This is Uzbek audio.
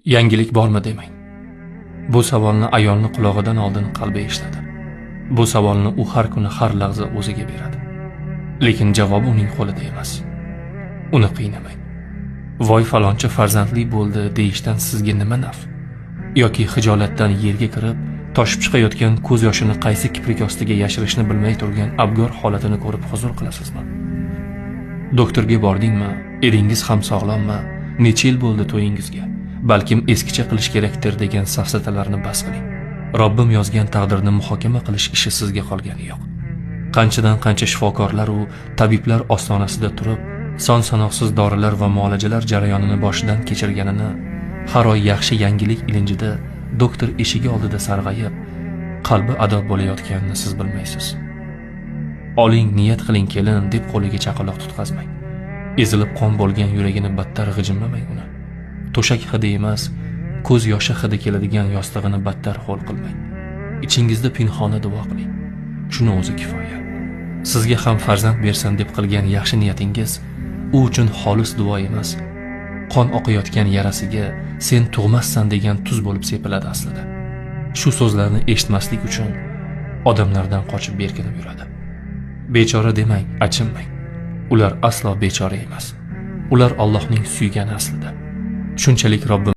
Yangilik bormi demang. Bu savolni ayolni qulog'idan oldin qalbi eshitadi. Bu savolni u har kuni har lahza o'ziga beradi. Lekin javob uning qo'lida emas. Uni qiynamang. Voy falonchi farzandli bo'ldi deyishdan sizga nima naf? Yoki hijolatdan yerga kirib, toshib chiqayotgan ko'z yoshini qaysi kiprik ostiga yashirishni bilmay turgan abgor holatini ko'rib huzur qilasizmi? Doktorga bordingmi? Eringiz ham sog'lommi? Necha yil bo'ldi to'yingizga? Balkim eskicha qilish kerakdir degan safsatalarni bas qiling. Robbim yozgan taqdirni muhokama qilish ishi sizga qolgani yo'q. Qanchadan qancha shifokorlar u tabiblar ostonasida turib, son-sanoqsiz dorilar va muolajalar jarayonini boshidan kechirganini, har oy yaxshi yangilik ilinjida doktor eshigi oldida sarg'ayib, qalbi ado bo'layotganini siz bilmaysiz. Oling, niyat qiling kelin deb qo'liga chaqaloq tutqazmang. Ezilib qon bo'lgan yuragini battar g'ijimlamang uni. To'shak hidi emas, ko'z yoshi hidi keladigan yostig'ini battar ho'l qilmang. Ichingizda pinhona duo qiling. Shuni o'zi kifoya. Sizga ham farzand bersin deb qilgan yaxshi niyatingiz u uchun xolis duo emas, qon oqayotgan yarasiga sen tug'massan degan tuz bo'lib sepiladi aslida. Shu so'zlarni eshitmaslik uchun odamlardan qochib berkinib yuradi. Bechora demang, achinmang. Ular aslo bechora emas. Ular Allohning suygani aslida. Shunchalik Robbim